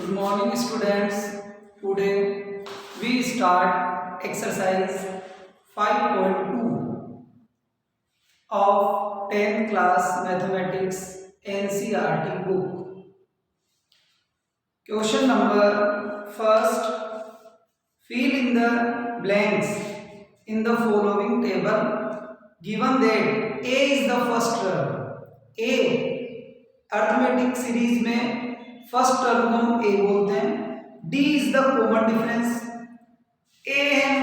Good morning students. Today we start exercise 5.2 of 10th class mathematics NCERT book. Question number first, fill in the blanks in the following table given that A is the first term. A arithmetic series में first term को हम A बोलते हैं. D is the common difference. A N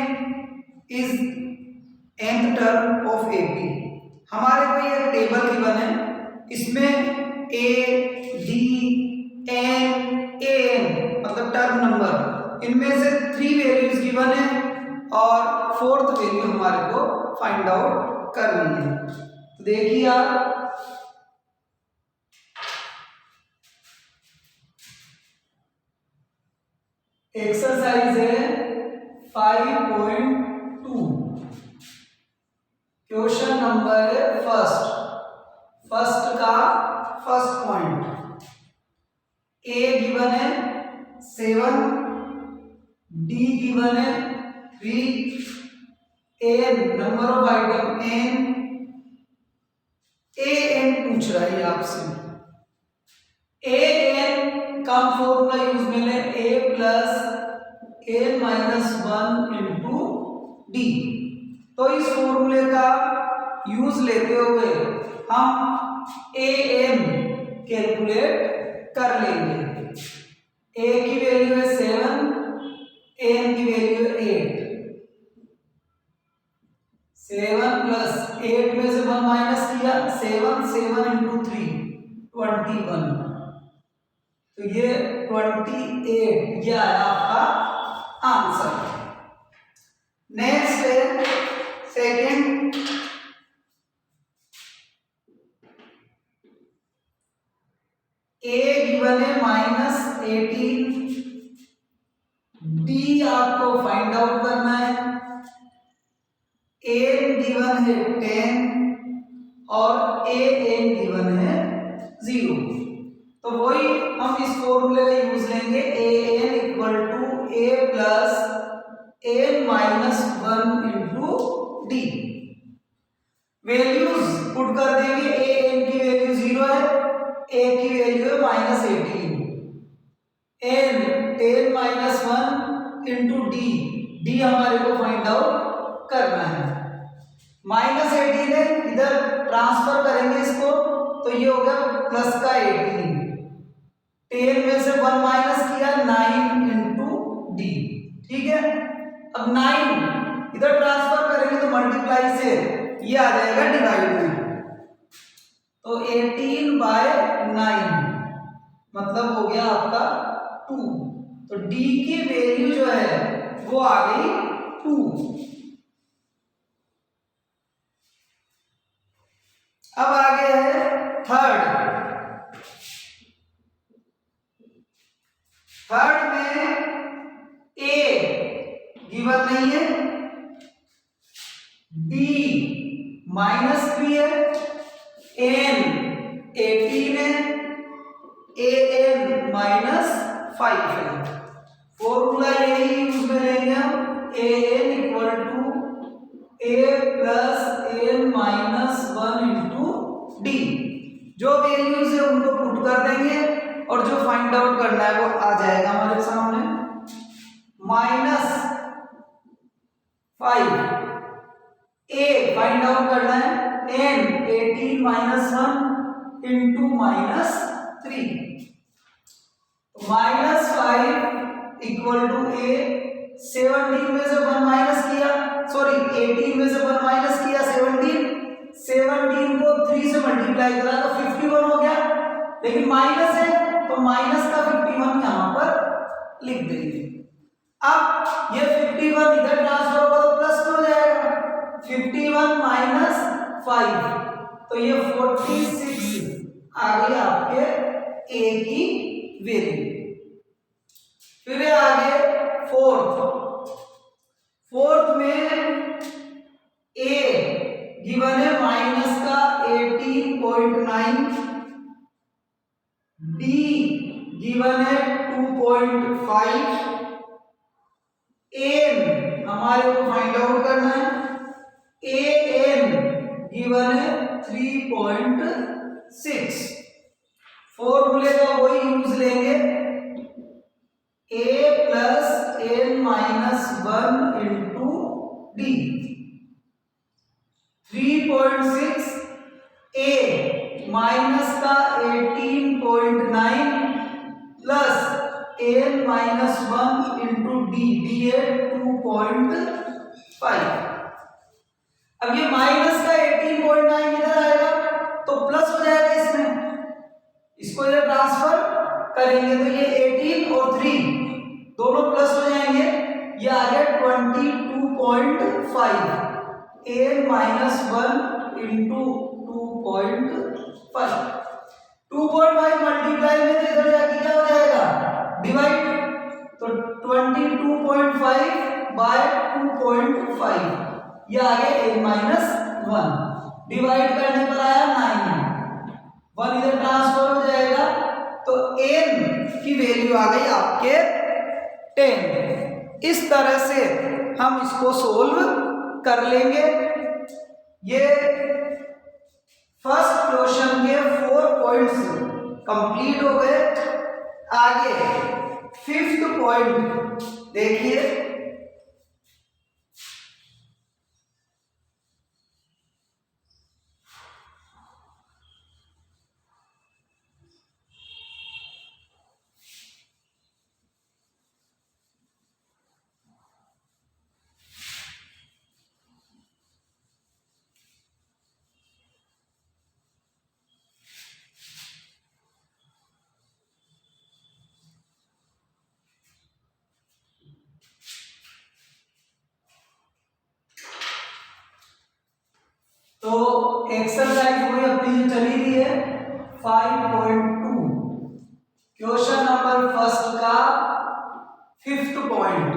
is nth term of A P. हमारे को ये table given है, इसमें A D N A N मतलब टर्म नंबर, इनमें से 3 वैल्यूज गिवन है और फोर्थ वैल्यू हमारे को फाइंड आउट करनी है. तो देखिए आप, एक्सरसाइज है 5.2. क्वेश्चन नंबर है फर्स्ट का फर्स्ट पॉइंट. ए गिवन है 7, डी गिवन है 3, N number of item N, A N पूछ रहा है आपसे. ए एन का फॉर्मूला यूज में ले, A plus N minus 1 into D. तो इस फॉर्मूले का यूज लेते हुए हम ए एन कैलकुलेट कर लेंगे. ए की वैल्यू है 7, एन की वैल्यू है 8. 7 प्लस 8 में से 1 माइनस किया, 7 इंटू 3 21. तो ये 28 ये आया आपका आंसर. नेक्स्ट है सेकंड. ए गिवन है -18, डी आपको फाइंड आउट करना है. एन गिवन है 10 और ए एन गिवन है 0. तो वही हम इस फॉर्मूले का यूज लेंगे, A N equal to A plus N minus 1 into D. Values put कर देंगे. ए एन की वैल्यू 0 है, ए की वैल्यू है -18, N 10 minus 1 into D. D हमारे को फाइंड आउट करना है. -18 है, इधर ट्रांसफर करेंगे इसको तो ये हो गया प्लस का 18. 10 में से 1 माइनस किया, 9 इंटू डी. ठीक है. अब 9 इधर ट्रांसफर करेंगे तो मल्टीप्लाई से ये आ जाएगा डिवाइड में. तो 18/9 मतलब हो गया आपका 2. तो डी की वैल्यू जो है वो आ गई 2. अब आगे है थर्ड में ए गिवन नहीं है, डी -3 है, एन 18 है, ए एन -5 है. फॉर्मूला यही यूज में लेंगे हम, A N equal to A plus N minus 1 into D. जो वैल्यूज है उनको पुट कर देंगे और जो फाइंड आउट करना है वो आ जाएगा हमारे सामने. -5 ए फाइंड आउट करना है, N 18 minus 1 into -3. -5 equal to A. 17 में से 1 माइनस किया, सॉरी 18 में से 1 माइनस किया, 17 को 3 से मल्टीप्लाई करा तो 51 हो गया, लेकिन माइनस है तो माइनस का 51 यहां पर लिख देंगे. अब ये 51 इधर ट्रांसफर होगा तो प्लस हो जाएगा. 51 माइनस 5 तो ये 46 आ गई आपके ए की वैल्यू. फिर आगे फोर्थ में ए गिवन है माइनस का 18.9, डी गिवन है 2.5, एन हमारे को फाइंड आउट करना है, ए एन गिवन है 3.6। फॉर्मूले का वही यूज लेंगे, A plus N minus 1 into D. 3.6 A minus का 18.9 plus N minus 1 into D, D है 2.5। अब ये माइनस का 18.9 इधर आएगा तो प्लस हो जाएगा इसमें, इसको इधर ट्रांसफर करेंगे तो ये 18 और 3 दोनों प्लस हो जाएंगे, ये आ गया 22.5, एन माइनस 1 इंटू 2.5। 2.5 मल्टीप्लाई में तो इधर जाके क्या हो जाएगा, डिवाइड, तो 22.5 बाय 2.5, ये आ गया एन माइनस 1, डिवाइड करने पर आया 9, 1 इधर ट्रांसफर हो जाएगा तो एन की वैल्यू आ गई आपके 10। इस तरह से हम इसको सोल्व कर लेंगे। ये फर्स्ट क्वेश्चन के 4 पॉइंट्स कंप्लीट हो गए। आगे 5th पॉइंट देखिए, तो एक्सरसाइज वही अपनी जो चली रही है 5.2, क्वेश्चन नंबर फर्स्ट का 5th पॉइंट,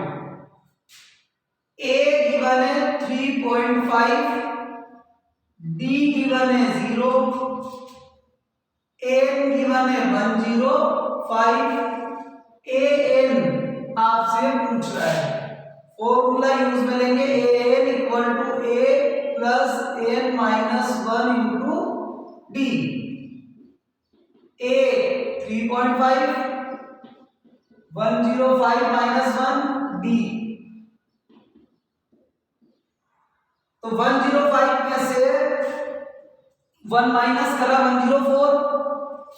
ए गिवन है 3.5, डी गिवन है 0, एन गिवन है 105, ए एन आपसे पूछ रहा है। फॉर्मूला यूज में लेंगे, A N equal to A plus N minus 1 into D. A 3.5, 105 minus 1 D, तो 105 में से 1 माइनस करा 104,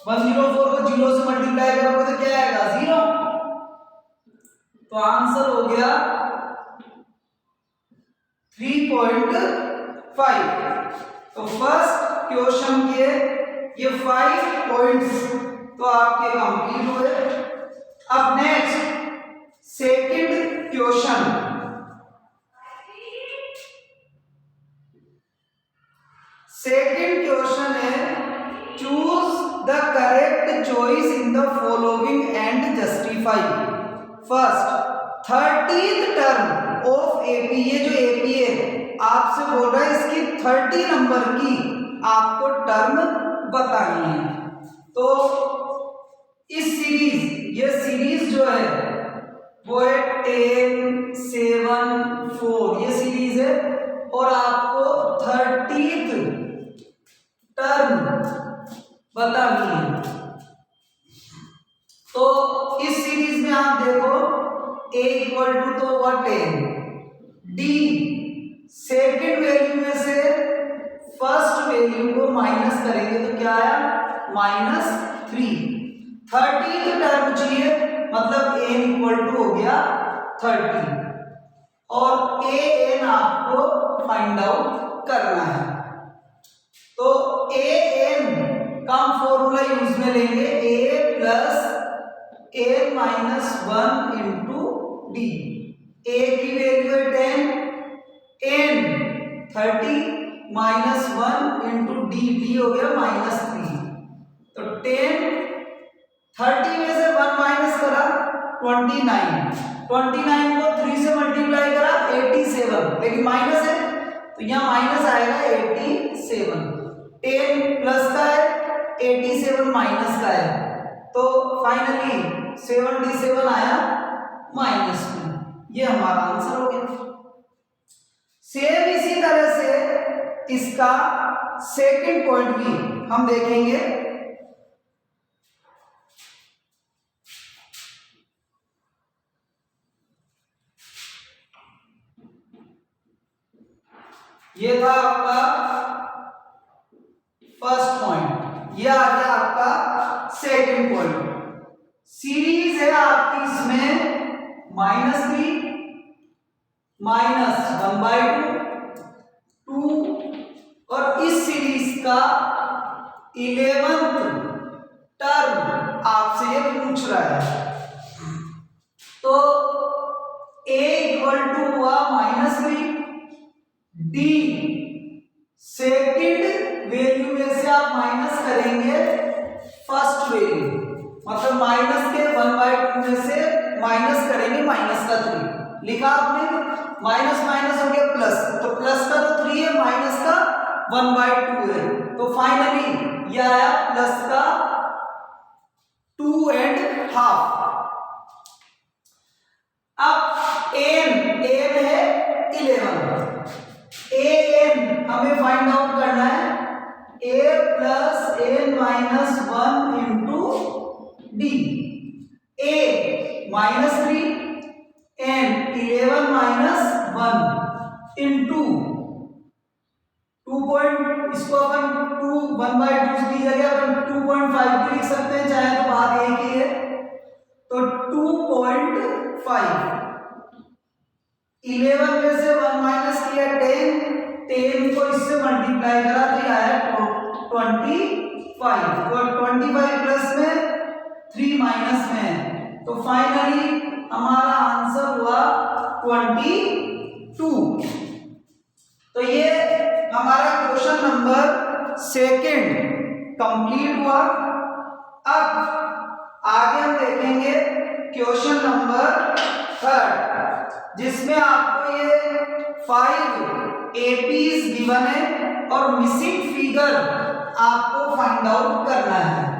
104 को 0 से मल्टीप्लाई करोगे तो क्या आएगा 0, तो आंसर हो गया 3.5। तो फर्स्ट क्वेश्चन के ये 5 पॉइंट्स तो आपके कंप्लीट हुए। अब next second question, second question है choose the correct choice in the following and justify. First 30th term of AP, ये जो एपी है आपसे बोल रहा है इसकी 30 नंबर की आपको टर्म बतानी है। तो इस सीरीज, ये सीरीज जो है वो है 10, 7, 4, ये सीरीज है और आपको 30th टर्म बतानी है। तो इस सीरीज में आप देखो a इक्वल टू तो व्हाट है d, सेकेंड वैल्यू में से फर्स्ट वैल्यू को माइनस करेंगे तो क्या आया -3। 30 टर्म चाहिए मतलब a इक्वल टू हो गया 30 और a n आपको फाइंड आउट करना है। तो a n का फॉर्मूला यूज में लेंगे, a plus n minus 1 into D. a की वैल्यू है 10, n 30 minus 1 into D, D हो गया -3। तो 10, 30 में से 1 माइनस करा 29, 29 को 3 से मल्टीप्लाई करा 87, लेकिन माइनस है तो यहाँ माइनस आएगा 87। 10 प्लस का है, 87 माइनस का है, तो फाइनली 77 आया माइनस में। ये हमारा आंसर हो गया। सेम इसी तरह से इसका सेकंड पॉइंट भी हम देखेंगे। ये था आपका फर्स्ट पॉइंट, ये आ गया आपका सेकंड पॉइंट। सीरीज है आपकी इसमें -3 -1/2 2 और इस सीरीज का 11th टर्म आपसे ये पूछ रहा है। तो a = हुआ -3, d सेकंड वैल्यू में से आप माइनस करेंगे फर्स्ट वैल्यू, मतलब माइनस के 1/2 में से माइनस करेंगे -3। लिखा आपने, माइनस माइनस हो गया प्लस, तो प्लस का तो 3 है, माइनस का 1/2 है, तो फाइनली यह आया प्लस का 2.5। अब n है 11, an हमें फाइंड आउट करना है, a + n-1 into d। a -3 n 11 - 1 into 2 इसको अपन 1/2 की जगह अपन 2.5 भी लिख सकते हैं, चाहे तो बात एक ही है। तो 2.5, 11 में से 1 माइनस किया 10 को इससे मल्टीप्लाई करा तो आया 25, तो 25 प्लस में 3 माइनस में, तो फाइनली हमारा आंसर हुआ 22। तो ये हमारा क्वेश्चन नंबर सेकंड कंप्लीट हुआ। अब आगे हम देखेंगे क्वेश्चन नंबर थर्ड, जिसमें आपको ये 5 एपीज गिवन है और मिसिंग फिगर आपको फाइंड आउट करना है।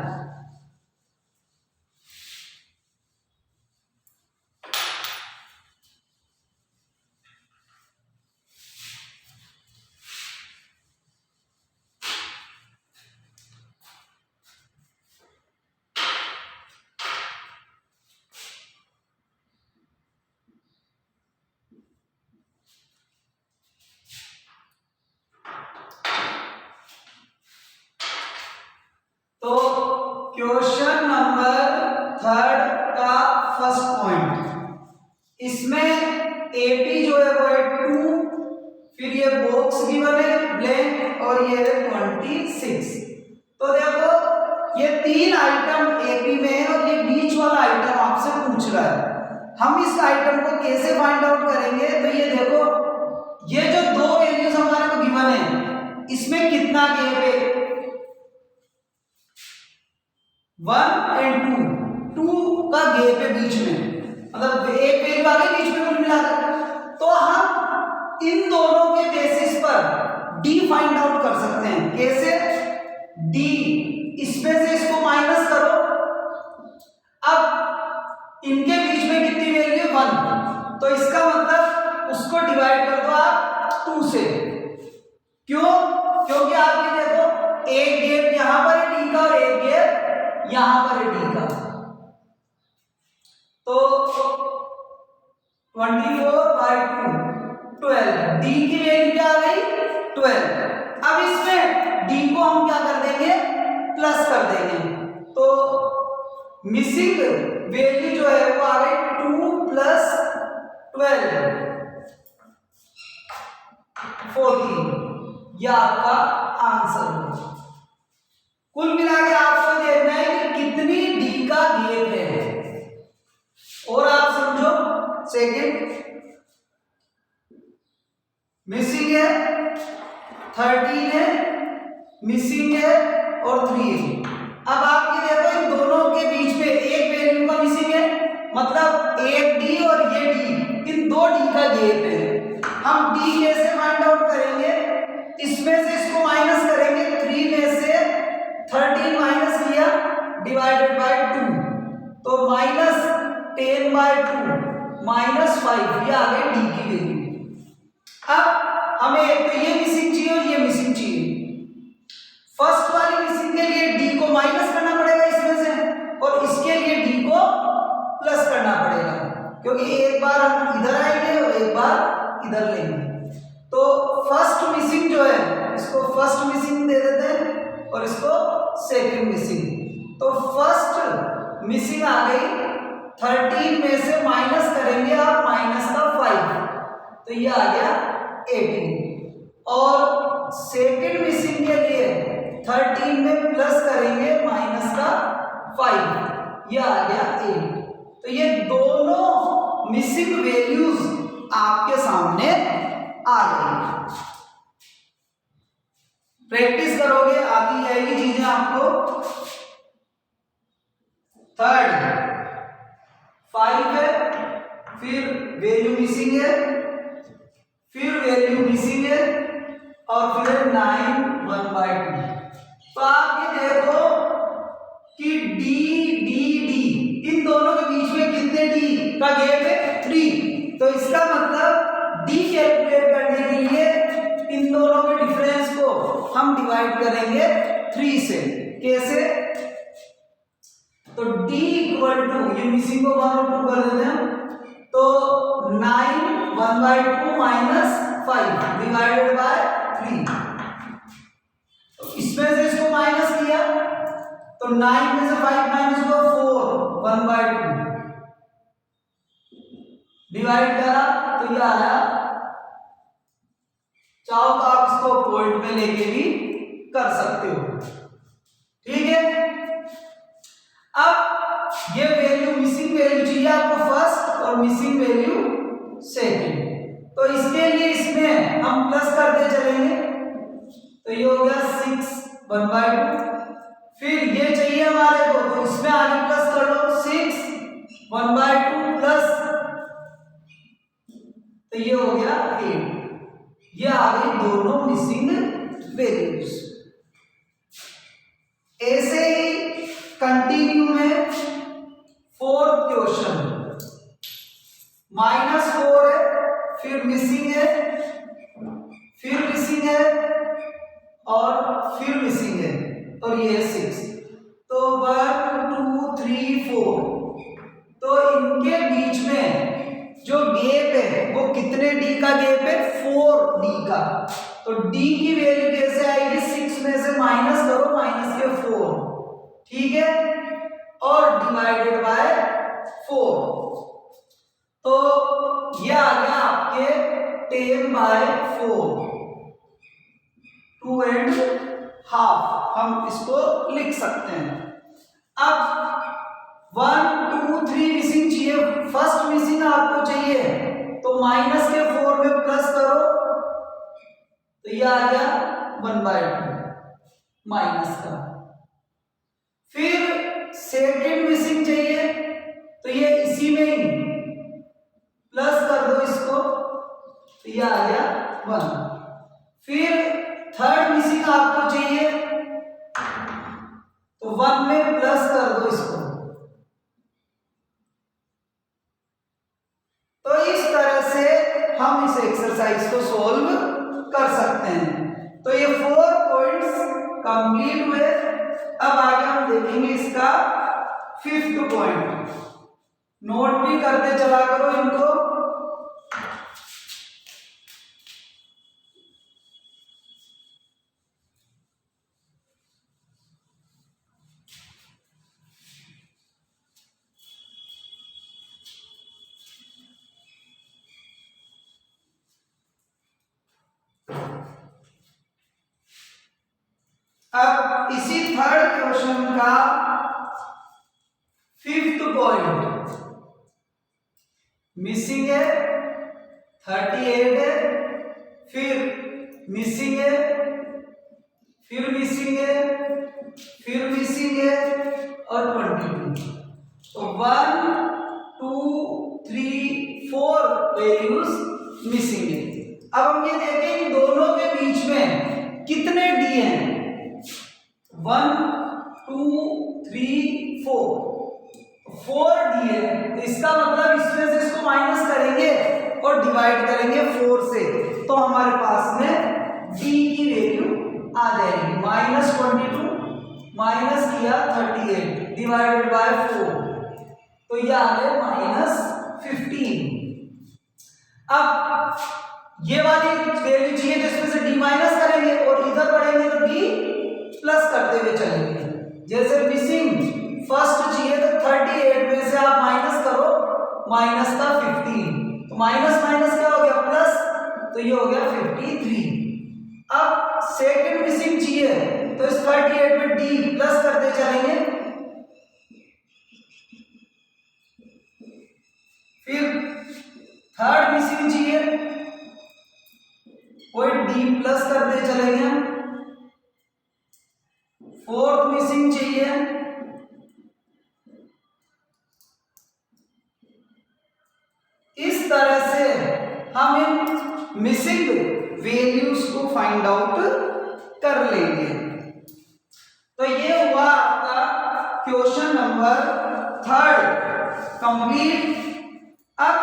तो क्वेश्चन नंबर थर्ड का फर्स्ट पॉइंट, इसमें एपी जो है वो है 2, फिर ये बॉक्स गिवन है ब्लैंक और ये है 26। तो देखो ये 3 आइटम एपी में है और ये बीच वाला आइटम आपसे पूछ रहा है। हम इस आइटम को कैसे फाइंड आउट करेंगे, तो ये देखो ये जो 2 वैल्यूज हमारे को गिवन है इसमें कितना गैप है, 1 और 2 का गैप है बीच में, मतलब एक वैल्यू आ गई बीच में कुल मिलाकर। तो हम इन दोनों के बेसिस पर डी फाइंड आउट कर सकते हैं। कैसे? डी, इसमें से इसको माइनस करो, अब इनके बीच में कितनी वैल्यू 1, तो इसका मतलब उसको डिवाइड कर दो आप 2 से। क्यों? क्योंकि आप ये देखो एक गैप यहां पर है डी का और एक गैप यहां पर है डी का, तो 24/2 12, डी की वैल्यू क्या आ गई 12। अब इसमें डी को हम क्या कर देंगे, प्लस कर देंगे, तो मिसिंग वैल्यू जो है वो आ गई 2 + 12 14, यह आपका आंसर है। कुल मिला के आपको देखना है कि कितनी डी का गैप है। और आप समझो सेकंड मिसिंग है, 13 है, मिसिंग है और 3 है। अब आप ये देखो इन दोनों के बीच में एक वैल्यू का मिसिंग है, मतलब एक डी और ये डी, इन 2 डी का गैप है। हम डी कैसे फाइंड आउट करेंगे, इसमें से इसको माइनस करेंगे, 3 में से 13 माइनस किया डिवाइडेड बाय 2, 10/2 माइनस 5, ये आ गई डी की वैल्यू। अब हमें एक तो ये मिसिंग चाहिए और ये मिसिंग चाहिए। फर्स्ट वाली मिसिंग के लिए डी को माइनस करना पड़ेगा इसमें से, और इसके लिए डी को प्लस करना पड़ेगा, क्योंकि एक बार हम इधर आएंगे और एक बार इधर लेंगे। तो फर्स्ट मिसिंग जो है, इसको फर्स्ट मिसिंग दे देते हैं और इसको सेकंड मिसिंग। तो फर्स्ट मिसिंग आ गई 13 में से माइनस करेंगे आप माइनस का 5, तो ये आ गया 18। और सेकंड मिसिंग के लिए 13 में प्लस करेंगे माइनस का 5, ये आ गया 8। तो ये दोनों मिसिंग वैल्यूज आपके सामने आ गई। प्रैक्टिस करोगे आती जाएगी चीजें आपको। थर्ड 5 है, फिर वैल्यू मिसिंग है, फिर वैल्यू मिसिंग है, और फिर 9 1/2। तो आप ये देखो कि डी डी डी इन दोनों के बीच में कितने डी का गैप है? 3। तो इसका मतलब डी कैलकुलेट करने के लिए इन दोनों के डिफरेंस को हम डिवाइड करेंगे 3 से। कैसे? तो d इक्वल टू, ये मिसिंग को 1 और 2 कर देते हैं, तो 9 1/2 माइनस 5 डिवाइडेड बाय 3। तो इसमें से इसको माइनस किया तो 9 में से 5 माइनस हुआ 4 1/2 डिवाइड करा तो ये आया। चाहो तो आप इसको पॉइंट में लेके भी कर सकते हो, ठीक है। अब ये वैल्यू मिसिंग वैल्यू चाहिए आपको फर्स्ट और मिसिंग वैल्यू सेकंड। तो इसके लिए इसमें हम प्लस करते चलेंगे, तो ये हो गया 6 1/2। फिर ये चाहिए हमारे को, तो इसमें आगे प्लस कर लो 6 1/2 प्लस, तो ये हो गया 8। ये आ गई दोनों मिसिंग वैल्यूज। ऐसे ही कंटिन्यू में फोर्थ क्वेश्चन -4 है, फिर मिसिंग है, फिर मिसिंग है, और फिर मिसिंग है, और ये है 6। तो 1 2 3 4, तो इनके बीच में जो गैप है वो कितने डी का गैप है? 4 डी का। तो डी की वैल्यू कैसे आएगी? 6 में से माइनस करो माइनस के 4, ठीक है, और डिवाइडेड बाय 4। तो ये आ गया आपके 10/4, 2 1/2 हम इसको लिख सकते हैं। अब 1 2 3 मिसिंग चाहिए, फर्स्ट मिसिंग आपको चाहिए, तो माइनस के 4 में प्लस करो, तो ये आ गया 1/2 माइनस का। फिर सेकंड मिसिंग चाहिए, तो ये इसी में ही प्लस कर दो इसको, तो ये आ गया 1। फिर थर्ड मिसिंग आपको चाहिए, तो 1 में प्लस कर दो इसको। तो इस तरह से हम इस एक्सरसाइज को सॉल्व कर सकते हैं। तो ये 4 पॉइंट्स कंप्लीट हुए। अब आगे हम देखेंगे इसका 5th पॉइंट। नोट भी करते चला करो इनको। अब इसी थर्ड क्वेश्चन का 5th पॉइंट मिसिंग है, 38 है, फिर मिसिंग है, फिर मिसिंग है, फिर मिसिंग है, और 22। तो 1 2 3 4 वैल्यूज मिसिंग है। अब हम ये देखें इन दोनों के बीच में कितने डी हैं? 1 2 3 4। 4d है, तो इसका मतलब इसमें से इसको माइनस करेंगे और डिवाइड करेंगे 4 से, तो हमारे पास में d की वैल्यू आ जाएगी -22 माइनस किया 38 डिवाइडेड बाय 4, तो ये आ गए -15। अब ये वाली वैल्यू चाहिए तो इसमें से d माइनस करेंगे और इधर बढ़ेंगे तो d प्लस करते हुए चलेंगे। जैसे मिसिंग फर्स्ट चाहिए तो 38 में से आप माइनस करो माइनस का 15, तो माइनस माइनस क्या हो गया प्लस, तो ये हो गया 53। अब सेकंड मिसिंग चाहिए तो इस 38 में d प्लस करते चलेंगे, फिर थर्ड मिसिंग चाहिए कोई d प्लस करते चलेंगे, फोर्थ मिसिंग चाहिए, इस तरह से हम इन मिसिंग वैल्यूज को फाइंड आउट कर लेंगे। तो ये हुआ आपका क्वेश्चन नंबर 3 कंप्लीट। अब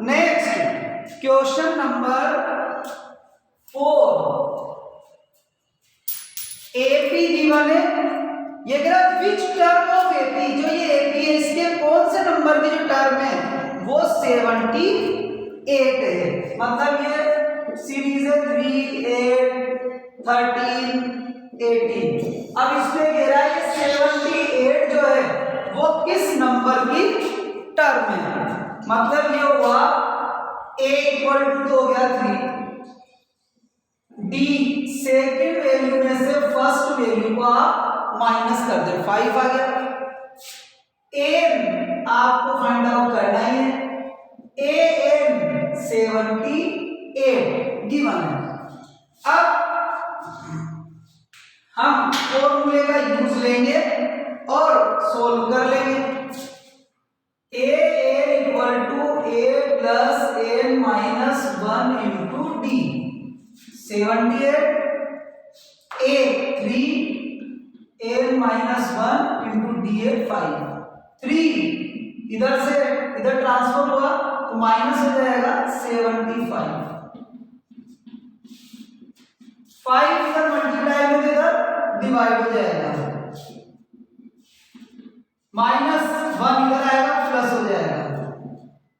next question number 4 AP given है, ये कह रहा विच टर्म ऑफ एपी, जो ये एपी है इसके कौन से नंबर की जो टर्म है वो 78 है, मतलब ये सीरीज है 3 8 13 18। अब इसमें कह रहा है 78 जो है वो किस नंबर की टर्म है, मतलब ये हुआ a इक्वल टू हो गया 3, d सेकंड वैल्यू में से फर्स्ट वैल्यू को आप माइनस कर दे 5 आ गया, n आपको फाइंड आउट करना ही है, an 78 गिवन है। अब हम फॉर्मूले का यूज लेंगे और सोल्व कर लेंगे। an equal to a plus n minus 1 into D 78 a 3 n minus 1 into D है 5, 3 इधर से इधर ट्रांसफर हुआ तो माइनस हो जाएगा 75, 5 इधर मल्टीप्लाई में इधर डिवाइड हो जाएगा, -1 इधर आएगा प्लस हो जाएगा,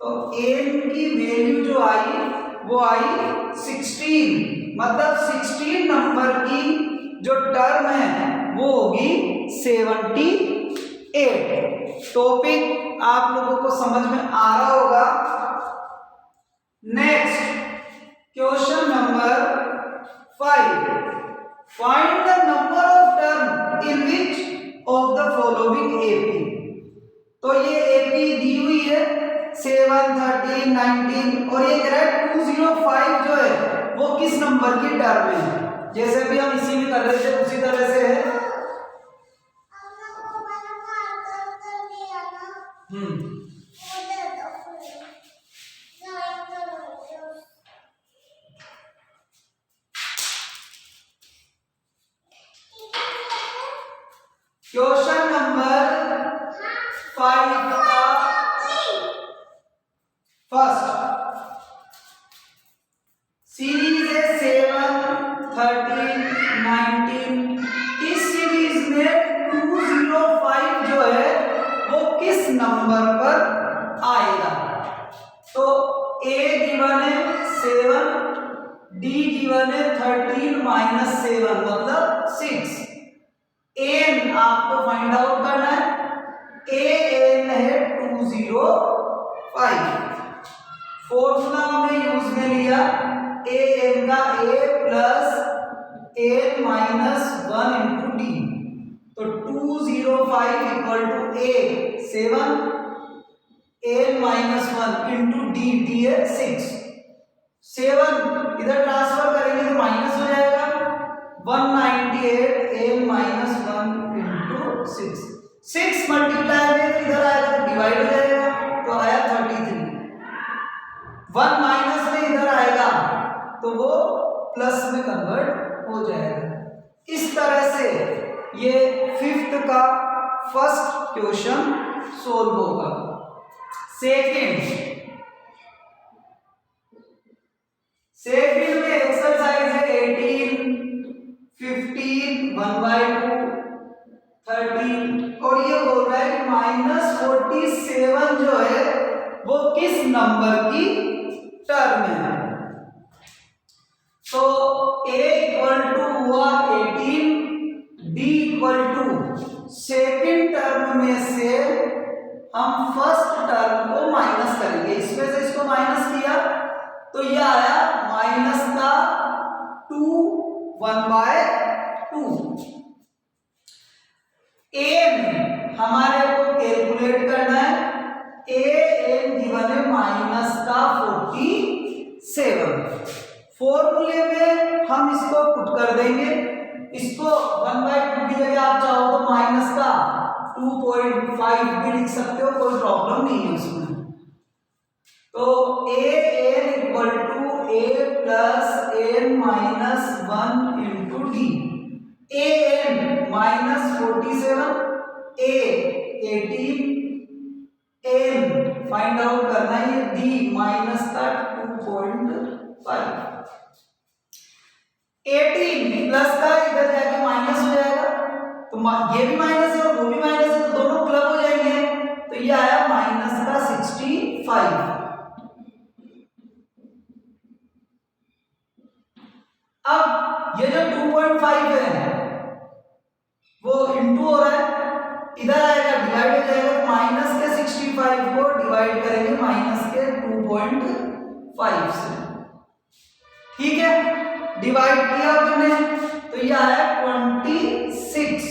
तो n की वैल्यू जो आई वो आई 16, मतलब 16 नंबर की जो टर्म है वो होगी 78। टॉपिक आप लोगों को समझ में आ रहा होगा। Next question number 5, find the number of term in which of the following AP. तो ये एपी दी हुई है 7 13 19 और ये कह रहा है 205 जो है वो किस नंबर की टर्म है, जैसे भी हम इसी में कर रहे थे उसी तरह से है। क्वेश्चन नंबर 5 का फर्स्ट सीरीज है 7 13 19, इस सीरीज में 205 जो है वो किस नंबर पर आएगा। तो a गिवन है 7, d गिवन है 13 माइनस 7 मतलब 6, n आपको फाइंड आउट करना है, an है 205, फॉर्मूला हमने यूज में लिया an का a plus n minus 1 into D, तो 205 equal to a 7 n minus 1 into D, D है 6, 7 इधर ट्रांसफर करेंगे तो माइनस हो जाएगा 198 n माइनस 1 इंटू 6, 6 मल्टीप्लाई में तो इधर आएगा तो डिवाइड हो जाएगा, तो आया 33, 1 माइनस में इधर आएगा तो वो प्लस में कन्वर्ट हो जाएगा। इस तरह से ये 5th का फर्स्ट क्वेश्चन सोल्व होगा। सेकंड में एक्सरसाइज है 18, 15, 1/2, 13 और ये बोल रहा है कि -47 जो है वो किस नंबर की टर्म में है। तो a इक्वल टू हुआ 18, d equal to second term में से हम फर्स्ट टर्म को माइनस करेंगे। इसमें से इसको माइनस किया तो ये आया माइनस का 2 1/2। एन हमारे को कैलकुलेट करना है। एन गिवन है माइनस का 47। फॉर्मूले में हम इसको पुट कर देंगे। इसको 1/2 की जगह आप चाहो तो माइनस का 2.5 भी लिख सकते हो, कोई प्रॉब्लम नहीं है उसमें। तो A N equal to A plus N minus 1 into D. A N -47, A 18, N find out करना है, डी माइनस का 2.5। 18 प्लस का इधर जाके माइनस हो जाएगा, तो ये भी माइनस है और वो भी माइनस है, तो दोनों क्लब हो जाएंगे। तो ये आया माइनस का 65। अब ये जो 2.5 है वो इंटू हो रहा है, इधर आएगा डिवाइड हो जाएगा। माइनस के 65 को डिवाइड करेंगे माइनस के 2.5 से। ठीक है, डिवाइड किया हमने तो ये आया 26।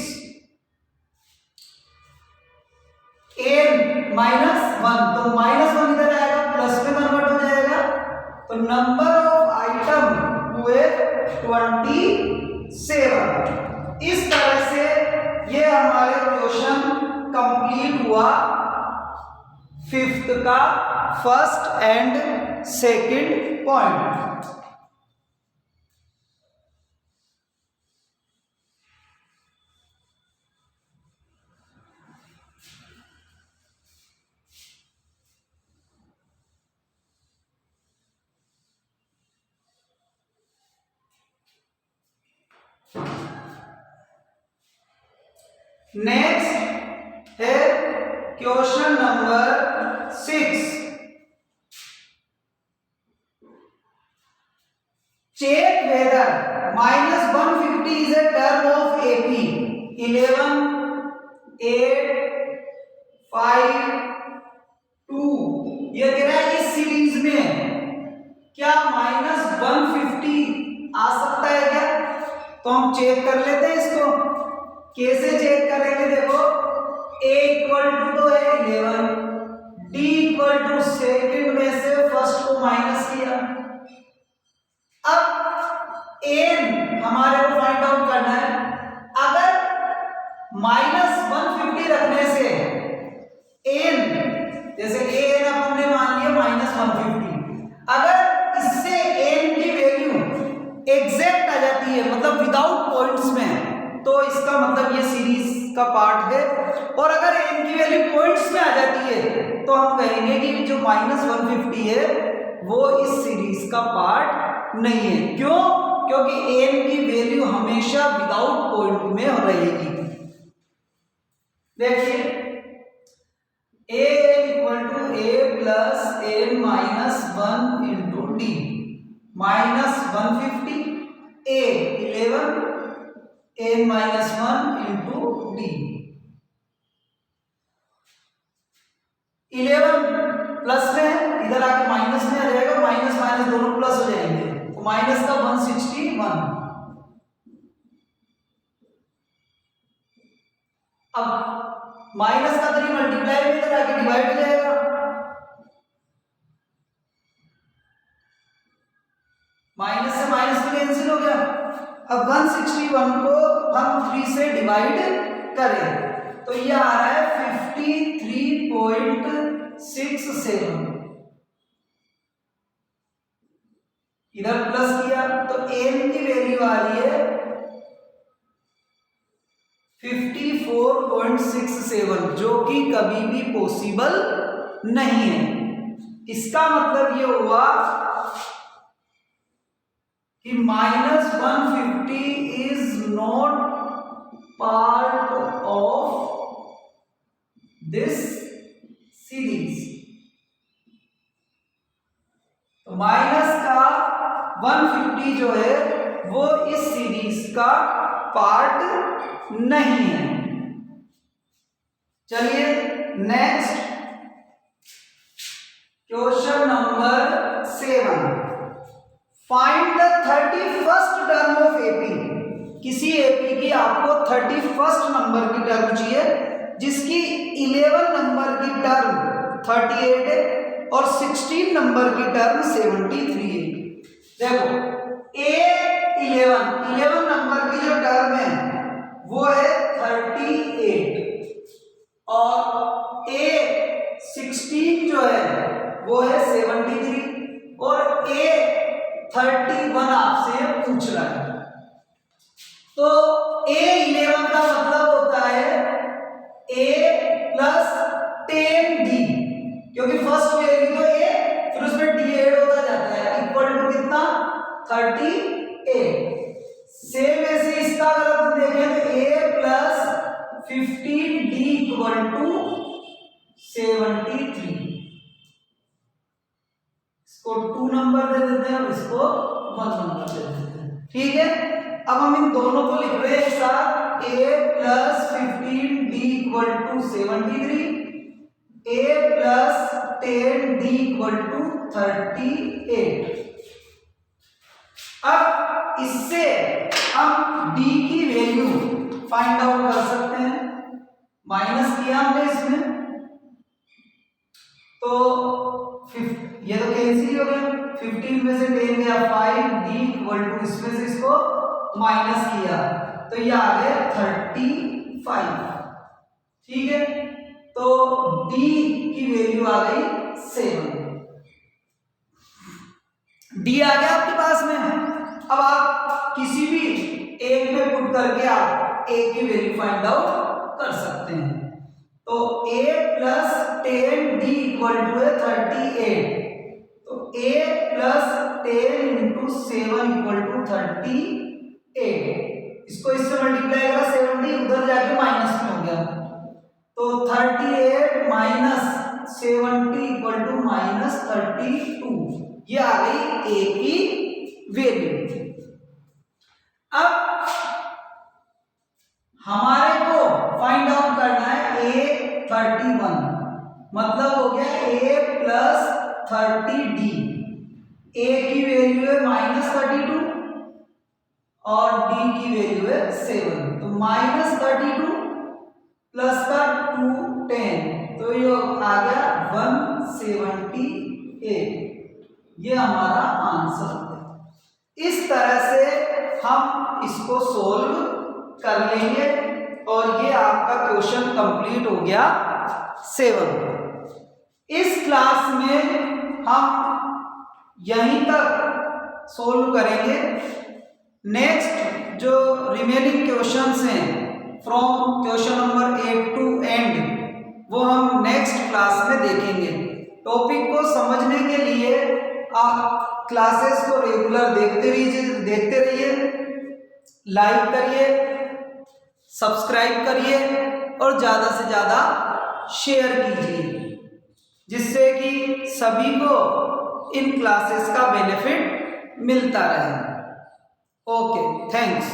एन -1 तो -1 इधर आएगा, प्लस में कन्वर्ट हो जाएगा। तो नंबर ऑफ आइटम हुए 27। इस तरह से ये हमारे क्वेश्चन कंप्लीट हुआ फिफ्थ का first and second point. Next है question number 6। Check whether -150 is a term of AP 11, 8, 5, 2। ये कह रहा है इस सीरीज में क्या -150 आ सकता है क्या? तो हम चेक कर लेते हैं इसको। कैसे चेक करेंगे? देखो, a इक्वल टू तो है 11, d इक्वल टू सेकंड में से फर्स्ट को माइनस किया। अब n हमारे को फाइंड आउट करना है। अगर -150 रखने से n, जैसे an अपन ने मान लिया -150, अगर इससे n की वैल्यू एग्जैक्ट आ जाती है, मतलब विदाउट पॉइंट्स में, तो इसका मतलब ये सीरीज का पार्ट है। और अगर n की वैल्यू पॉइंट्स में आ जाती है तो हम कहेंगे कि जो -150 है वो इस सीरीज का पार्ट नहीं है। क्यों? क्योंकि n की वैल्यू हमेशा विदाउट पॉइंट में रहेगी। देखिए, a equal to a plus n minus 1 into D. -150 a 11, n minus 1 into D. 11 plus में है, इधर आके माइनस में आ जाएगा, माइनस माइनस दोनों प्लस हो जाएंगे, तो माइनस का 161। अब माइनस का 3 मल्टीप्लाई में इधर आके डिवाइड हो जाएगा, माइनस से माइनस में कैंसिल हो गया। अब 161 को हम 3 से डिवाइड करें तो ये आ रहा है 53.67। इधर प्लस किया तो n की वैल्यू आ रही है 54 64.67 जो कि कभी भी पॉसिबल नहीं है। इसका मतलब ये हुआ कि -150 is not part of this series. तो माइनस का 150 जो है वो इस सीरीज का पार्ट नहीं है। चलिए next question number 7, find the 31st term of AP. किसी एपी की आपको 31st नंबर की टर्म चाहिए जिसकी 11 नंबर की टर्म 38 है और 16 नंबर की टर्म 73 है। देखो A11 नंबर की जो टर्म है वो है 38 और A16 जो है वो है 73 और A31 आपसे पूछ रहा है। तो A11 का मतलब होता है A प्लस 10D, क्योंकि फर्स्ट वैल्यू तो A फिर उसमें D ऐड होता जाता है, इक्वल टू कितना 38। सेम ऐसे इसका अगर अपन देखें तो A plus 15D equal to 73। इसको 2 नंबर दे देते हैं और इसको 1 नंबर दे देते हैं। ठीक है, अब हम इन दोनों को लिख रहे हैं एक साथ। A plus 15D equal to 73, A plus 10D equal to 38। अब इससे हम D की वैल्यू फाइंड आउट कर सकते हैं। माइनस किया हमने इसमें तो ये तो कैंसिल हो गया, 15 में से 10 गया 5D इक्वल टू इसमें से इसको माइनस किया तो ये आ गया 35। ठीक है, तो D की वैल्यू आ गई 7। D आ गया आपके पास में। अब आप किसी भी एक में पुट करके आप A की वैल्यू फाइंड आउट कर सकते हैं। तो A plus 10D equal to है 38, तो A plus 10 into 7 equal to 38। इसको इससे मल्टीप्लाई करा 70 उधर जाके माइनस में हो गया, तो 38 माइनस 70 इक्वल टू -32। ये आ गई A की वैल्यू। अब हमारे को फाइंड आउट करना है A31, मतलब हो गया A प्लस 30D। A की वैल्यू है -32 और D की वैल्यू है 7, तो -32 प्लस का 2 10, तो ये आ गया 178। ये हमारा आंसर है। इस तरह से हम इसको सोल्व कर लेंगे और ये आपका क्वेश्चन कंप्लीट हो गया 7। इस क्लास में हम यहीं तक सोल्व करेंगे। नेक्स्ट जो रिमेनिंग क्वेश्चंस हैं from question number 8 to end वो हम नेक्स्ट क्लास में देखेंगे। टॉपिक को समझने के लिए आप क्लासेस को रेगुलर देखते रहिए, लाइक करिए, सब्सक्राइब करिए और ज़्यादा से ज़्यादा शेयर कीजिए, जिससे कि सभी को इन क्लासेस का बेनिफिट मिलता रहे। Okay, thanks.